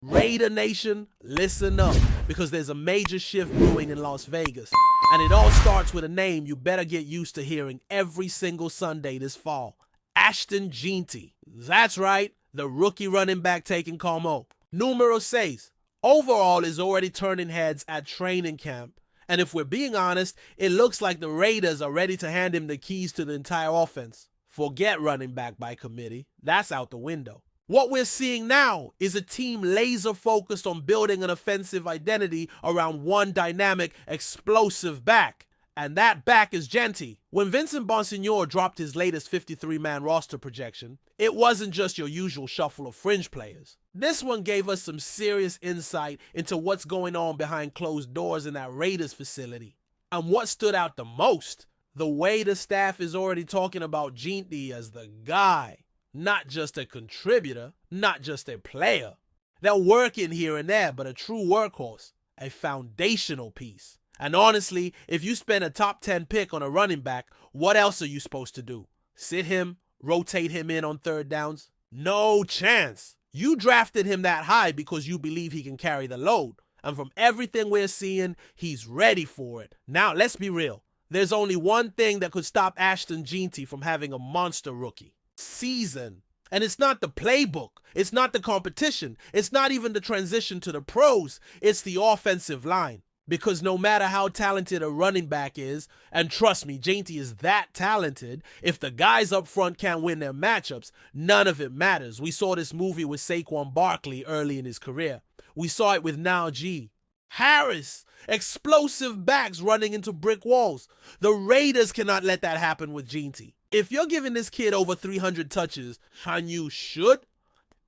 Raider Nation, listen up, because there's a major shift brewing in Las Vegas. And it all starts with a name you better get used to hearing every single Sunday this fall. Ashton Jeanty. That's right, the rookie running back taking Como. Numero 6. Overall is already turning heads at training camp. And if we're being honest, it looks like the Raiders are ready to hand him the keys to the entire offense. Forget running back by committee. That's out the window. What we're seeing now is a team laser focused on building an offensive identity around one dynamic, explosive back. And that back is Jeanty. When Vincent Bonsignore dropped his latest 53-man roster projection, it wasn't just your usual shuffle of fringe players. This one gave us some serious insight into what's going on behind closed doors in that Raiders facility. And what stood out the most, the way the staff is already talking about Jeanty as the guy. Not just a contributor, not just a player. They'll work in here and there, but a true workhorse, a foundational piece. And honestly, if you spend a top 10 pick on a running back, what else are you supposed to do? Sit him, rotate him in on third downs? No chance. You drafted him that high because you believe he can carry the load. And from everything we're seeing, he's ready for it. Now, let's be real. There's only one thing that could stop Ashton Jeanty from having a monster rookie. Season. And it's not the playbook. It's not the competition. It's not even the transition to the pros. It's the offensive line. Because no matter how talented a running back is, and trust me, Jeanty is that talented, if the guys up front can't win their matchups, none of it matters. We saw this movie with Saquon Barkley early in his career. We saw it with Najee Harris. Explosive backs running into brick walls. The Raiders cannot let that happen with Jeanty. If you're giving this kid over 300 touches, and you should,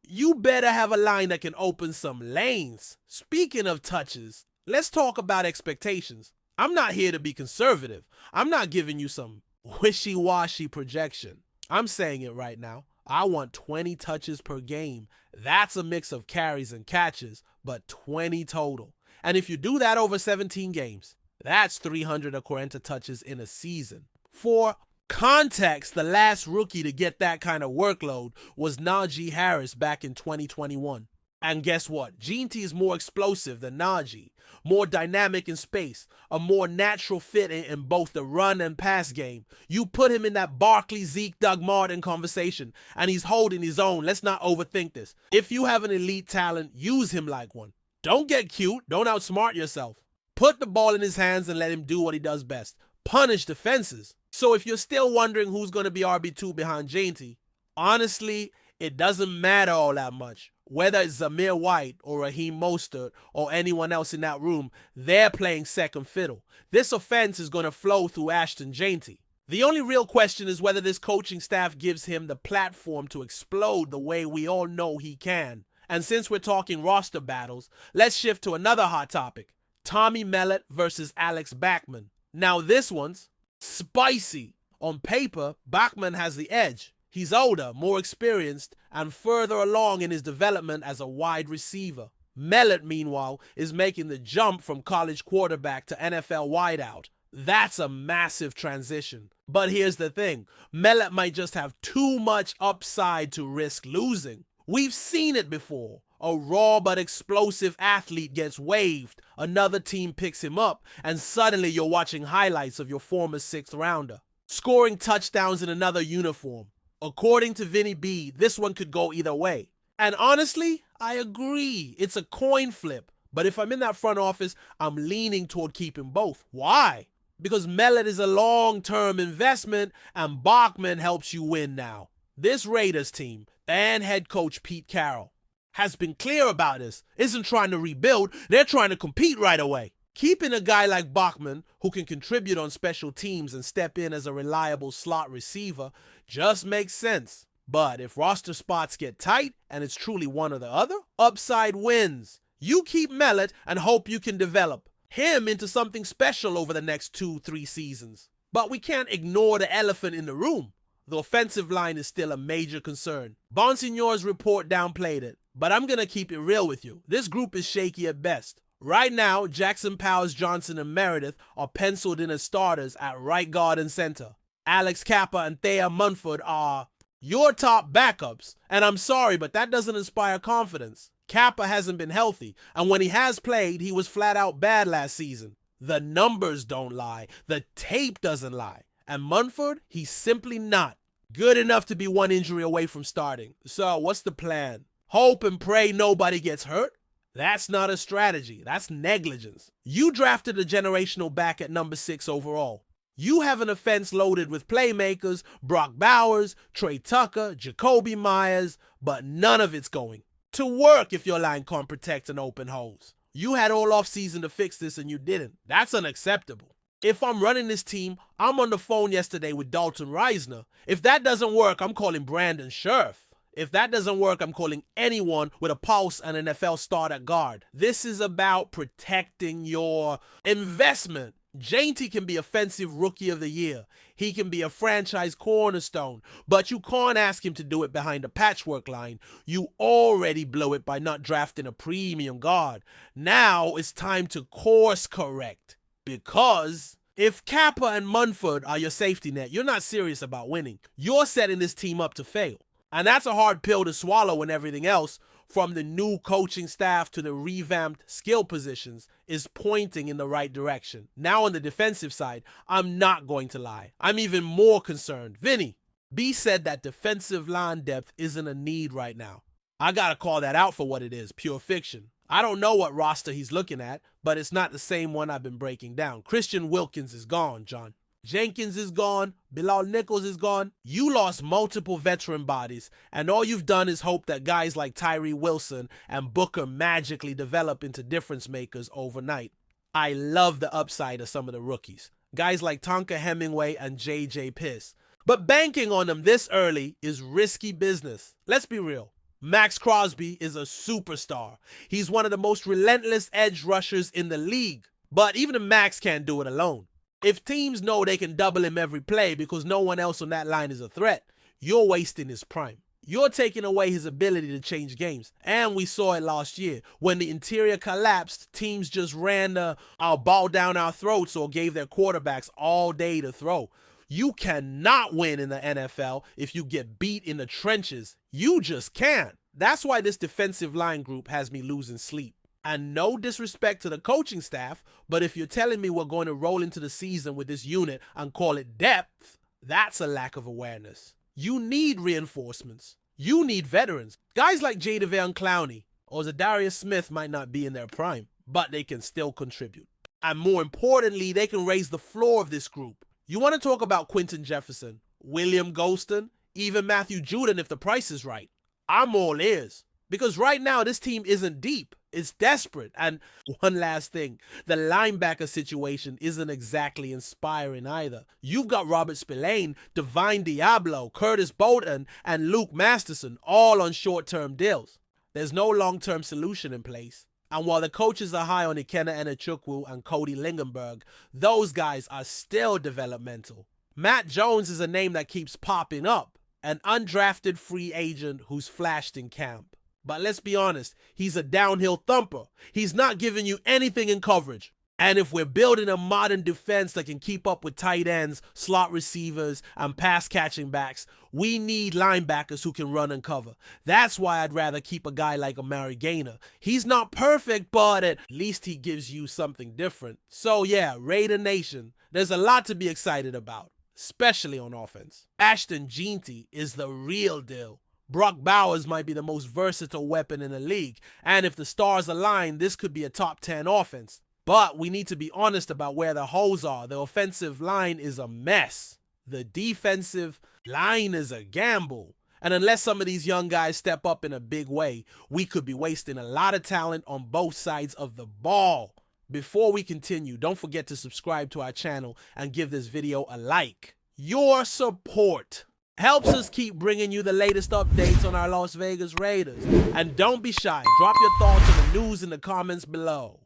you better have a line that can open some lanes. Speaking of touches, let's talk about expectations. I'm not here to be conservative. I'm not giving you some wishy-washy projection. I'm saying it right now. I want 20 touches per game. That's a mix of carries and catches, but 20 total. And if you do that over 17 games, that's 300 40 touches in a season. For context, the last rookie to get that kind of workload was Najee Harris back in 2021. And guess what? Jeanty is more explosive than Najee, more dynamic in space, a more natural fit in both the run and pass game. You put him in that Barkley, Zeke, Doug Martin conversation, and he's holding his own. Let's not overthink this. If you have an elite talent, use him like one. Don't get cute. Don't outsmart yourself. Put the ball in his hands and let him do what he does best. Punish defenses. So if you're still wondering who's going to be RB2 behind Jeanty, honestly, it doesn't matter all that much. Whether it's Zamir White or Raheem Mostert or anyone else in that room, they're playing second fiddle. This offense is going to flow through Ashton Jeanty. The only real question is whether this coaching staff gives him the platform to explode the way we all know he can. And since we're talking roster battles, let's shift to another hot topic. Tommy Mellott versus Alex Bachman. Now this one's spicy. On paper, Bachman has the edge. He's older, more experienced, and further along in his development as a wide receiver. Mellott, meanwhile, is making the jump from college quarterback to NFL wideout. That's a massive transition. But here's the thing. Mellott might just have too much upside to risk losing. We've seen it before. A raw but explosive athlete gets waived, another team picks him up, and suddenly you're watching highlights of your former sixth rounder, scoring touchdowns in another uniform. According to Vinny B, this one could go either way. And honestly, I agree. It's a coin flip. But if I'm in that front office, I'm leaning toward keeping both. Why? Because Mellott is a long-term investment and Bachman helps you win now. This Raiders team and head coach Pete Carroll has been clear about this. Isn't trying to rebuild. They're trying to compete right away. Keeping a guy like Bachman, who can contribute on special teams and step in as a reliable slot receiver, just makes sense. But if roster spots get tight and it's truly one or the other, upside wins. You keep Mellott and hope you can develop him into something special over the next 2-3 seasons. But we can't ignore the elephant in the room. The offensive line is still a major concern. Bonsignore's report downplayed it, but I'm going to keep it real with you. This group is shaky at best. Right now, Jackson Powers, Johnson, and Meredith are penciled in as starters at right guard and center. Alex Kappa and Thea Munford are your top backups, and I'm sorry, but that doesn't inspire confidence. Kappa hasn't been healthy, and when he has played, he was flat out bad last season. The numbers don't lie. The tape doesn't lie. And Munford, he's simply not good enough to be one injury away from starting. So what's the plan? Hope and pray nobody gets hurt? That's not a strategy. That's negligence. You drafted a generational back at number 6 overall. You have an offense loaded with playmakers, Brock Bowers, Trey Tucker, Jacoby Myers, but none of it's going to work if your line can't protect and open holes. You had all offseason to fix this and you didn't. That's unacceptable. If I'm running this team, I'm on the phone yesterday with Dalton Reisner. If that doesn't work, I'm calling Brandon Scherf. If that doesn't work, I'm calling anyone with a pulse and an NFL start at guard. This is about protecting your investment. Jainty can be offensive rookie of the year. He can be a franchise cornerstone, but you can't ask him to do it behind a patchwork line. You already blew it by not drafting a premium guard. Now it's time to course correct, because if Kappa and Munford are your safety net, you're not serious about winning. You're setting this team up to fail. And that's a hard pill to swallow when everything else, from the new coaching staff to the revamped skill positions, is pointing in the right direction. Now on the defensive side, I'm not going to lie. I'm even more concerned. Vinny, B said that defensive line depth isn't a need right now. I gotta call that out for what it is, pure fiction. I don't know what roster he's looking at, but it's not the same one I've been breaking down. Christian Wilkins is gone, John. Jenkins is gone. Bilal Nichols is gone. You lost multiple veteran bodies, and all you've done is hope that guys like Tyree Wilson and Booker magically develop into difference makers overnight. I love the upside of some of the rookies, guys like Tonka Hemingway and J.J. Piss. But banking on them this early is risky business. Let's be real. Max Crosby is a superstar. He's one of the most relentless edge rushers in the league. But even the Max can't do it alone. If teams know they can double him every play because no one else on that line is a threat, you're wasting his prime. You're taking away his ability to change games. And we saw it last year. When the interior collapsed, teams just ran our ball down our throats or gave their quarterbacks all day to throw. You cannot win in the NFL if you get beat in the trenches. You just can't. That's why this defensive line group has me losing sleep. And no disrespect to the coaching staff, but if you're telling me we're going to roll into the season with this unit and call it depth, that's a lack of awareness. You need reinforcements. You need veterans. Guys like JADEVEON CLOWNEY or Zadarius Smith might not be in their prime, but they can still contribute. And more importantly, they can raise the floor of this group. You want to talk about Quinton Jefferson, William Golston, even Matthew Judon if the price is right. I'm all ears. Because right now, this team isn't deep. It's desperate. And one last thing, the linebacker situation isn't exactly inspiring either. You've got Robert Spillane, Divine Diablo, Curtis Bolton, and Luke Masterson all on short-term deals. There's no long-term solution in place. And while the coaches are high on Ikenna Enechukwu and Cody Lingenberg, those guys are still developmental. Matt Jones is a name that keeps popping up, an undrafted free agent who's flashed in camp. But let's be honest, he's a downhill thumper. He's not giving you anything in coverage. And if we're building a modern defense that can keep up with tight ends, slot receivers, and pass-catching backs, we need linebackers who can run and cover. That's why I'd rather keep a guy like Amari Gaynor. He's not perfect, but at least he gives you something different. So yeah, Raider Nation, there's a lot to be excited about, especially on offense. Ashton Jeanty is the real deal. Brock Bowers might be the most versatile weapon in the league, and if the stars align, this could be a top 10 offense. But we need to be honest about where the holes are. The offensive line is a mess. The defensive line is a gamble. And unless some of these young guys step up in a big way, we could be wasting a lot of talent on both sides of the ball. Before we continue, don't forget to subscribe to our channel and give this video a like. Your support helps us keep bringing you the latest updates on our Las Vegas Raiders. And don't be shy, drop your thoughts on the news in the comments below.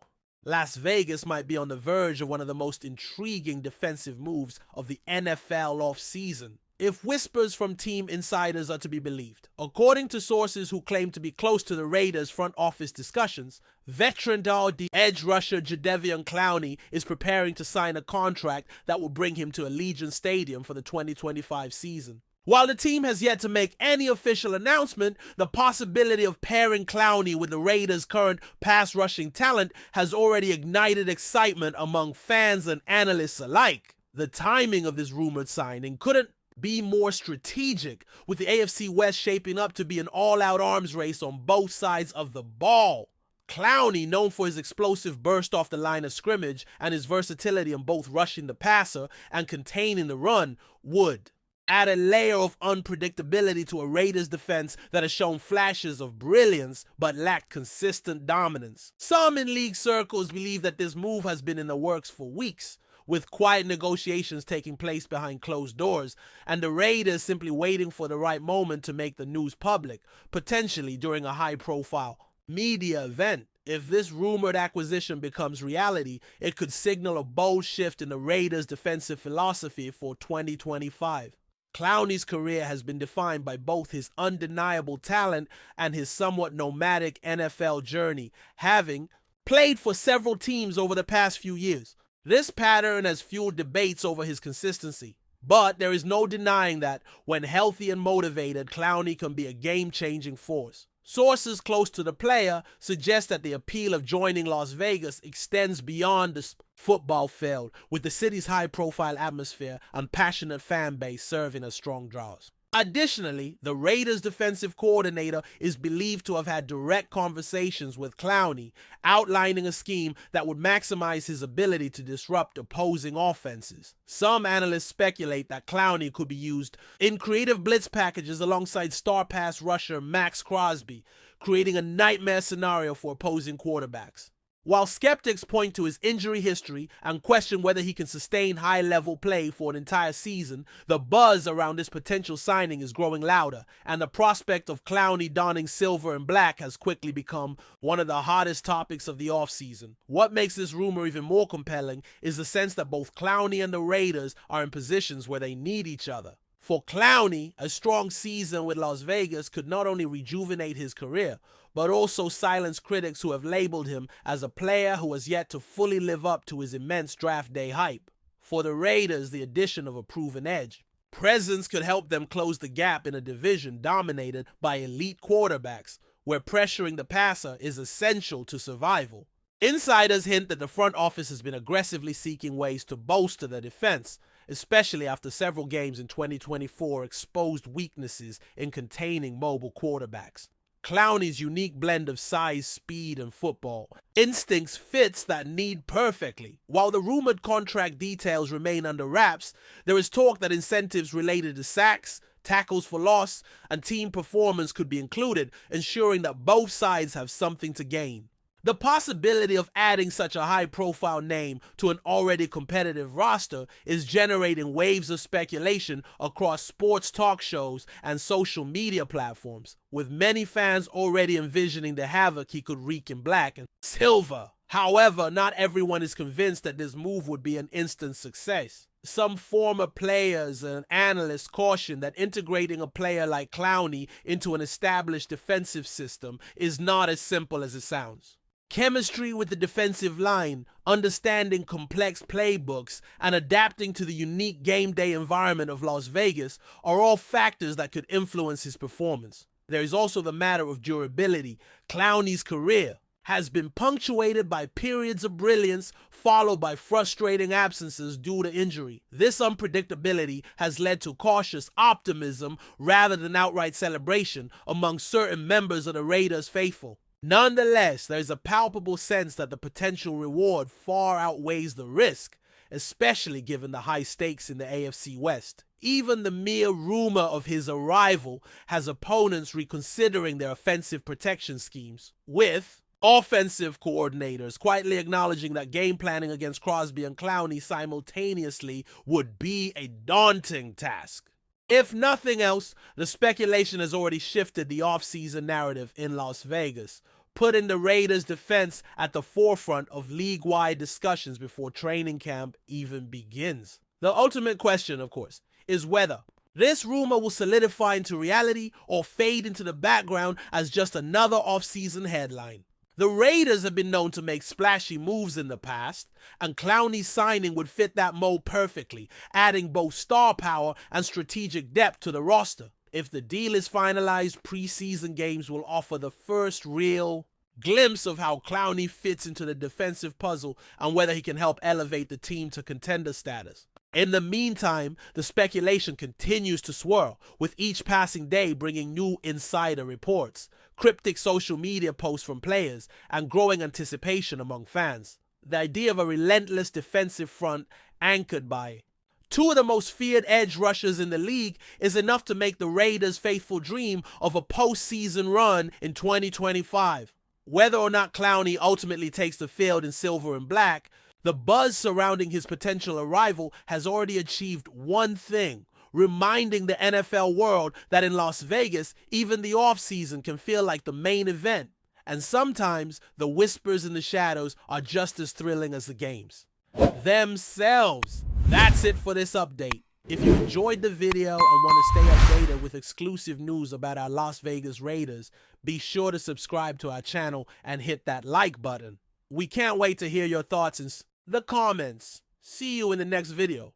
Las Vegas might be on the verge of one of the most intriguing defensive moves of the NFL offseason, if whispers from team insiders are to be believed. According to sources who claim to be close to the Raiders' front office discussions, veteran the edge rusher JADEVEON CLOWNEY is preparing to sign a contract that will bring him to Allegiant Stadium for the 2025 season. While the team has yet to make any official announcement, the possibility of pairing Clowney with the Raiders' current pass rushing talent has already ignited excitement among fans and analysts alike. The timing of this rumored signing couldn't be more strategic, with the AFC West shaping up to be an all-out arms race on both sides of the ball. Clowney, known for his explosive burst off the line of scrimmage and his versatility in both rushing the passer and containing the run, would add a layer of unpredictability to a Raiders defense that has shown flashes of brilliance but lacked consistent dominance. Some in league circles believe that this move has been in the works for weeks, with quiet negotiations taking place behind closed doors, and the Raiders simply waiting for the right moment to make the news public, potentially during a high-profile media event. If this rumored acquisition becomes reality, it could signal a bold shift in the Raiders' defensive philosophy for 2025. Clowney's career has been defined by both his undeniable talent and his somewhat nomadic NFL journey, having played for several teams over the past few years. This pattern has fueled debates over his consistency, but there is no denying that when healthy and motivated, Clowney can be a game-changing force. Sources close to the player suggest that the appeal of joining Las Vegas extends beyond the football field, with the city's high-profile atmosphere and passionate fan base serving as strong draws. Additionally, the Raiders' defensive coordinator is believed to have had direct conversations with Clowney, outlining a scheme that would maximize his ability to disrupt opposing offenses. Some analysts speculate that Clowney could be used in creative blitz packages alongside star pass rusher Max Crosby, creating a nightmare scenario for opposing quarterbacks. While skeptics point to his injury history and question whether he can sustain high-level play for an entire season, the buzz around this potential signing is growing louder, and the prospect of Clowney donning silver and black has quickly become one of the hottest topics of the offseason. What makes this rumor even more compelling is the sense that both Clowney and the Raiders are in positions where they need each other. For Clowney, a strong season with Las Vegas could not only rejuvenate his career, but also silence critics who have labeled him as a player who has yet to fully live up to his immense draft day hype. For the Raiders, the addition of a proven edge presence could help them close the gap in a division dominated by elite quarterbacks, where pressuring the passer is essential to survival. Insiders hint that the front office has been aggressively seeking ways to bolster the defense, especially after several games in 2024 exposed weaknesses in containing mobile quarterbacks. Clowney's unique blend of size, speed, and football instincts fits that need perfectly. While the rumored contract details remain under wraps, there is talk that incentives related to sacks, tackles for loss, and team performance could be included, ensuring that both sides have something to gain. The possibility of adding such a high-profile name to an already competitive roster is generating waves of speculation across sports talk shows and social media platforms, with many fans already envisioning the havoc he could wreak in black and silver. However, not everyone is convinced that this move would be an instant success. Some former players and analysts caution that integrating a player like Clowney into an established defensive system is not as simple as it sounds. Chemistry with the defensive line, understanding complex playbooks, and adapting to the unique game day environment of Las Vegas are all factors that could influence his performance. There is also the matter of durability. Clowney's career has been punctuated by periods of brilliance followed by frustrating absences due to injury. This unpredictability has led to cautious optimism rather than outright celebration among certain members of the Raiders faithful. Nonetheless, there is a palpable sense that the potential reward far outweighs the risk, especially given the high stakes in the AFC West. Even the mere rumor of his arrival has opponents reconsidering their offensive protection schemes, with offensive coordinators quietly acknowledging that game planning against Crosby and Clowney simultaneously would be a daunting task. If nothing else, the speculation has already shifted the offseason narrative in Las Vegas, putting the Raiders' defense at the forefront of league-wide discussions before training camp even begins. The ultimate question, of course, is whether this rumor will solidify into reality or fade into the background as just another offseason headline. The Raiders have been known to make splashy moves in the past, and Clowney's signing would fit that mold perfectly, adding both star power and strategic depth to the roster. If the deal is finalized, preseason games will offer the first real glimpse of how Clowney fits into the defensive puzzle and whether he can help elevate the team to contender status. In the meantime, the speculation continues to swirl, with each passing day bringing new insider reports, cryptic social media posts from players, and growing anticipation among fans. The idea of a relentless defensive front anchored by two of the most feared edge rushers in the league is enough to make the Raiders' faithful dream of a postseason run in 2025. Whether or not Clowney ultimately takes the field in silver and black, the buzz surrounding his potential arrival has already achieved one thing: reminding the NFL world that in Las Vegas, even the offseason can feel like the main event, and sometimes the whispers in the shadows are just as thrilling as the games themselves. That's it for this update. If you enjoyed the video and want to stay updated with exclusive news about our Las Vegas Raiders, be sure to subscribe to our channel and hit that like button. We can't wait to hear your thoughts in the comments. See you in the next video.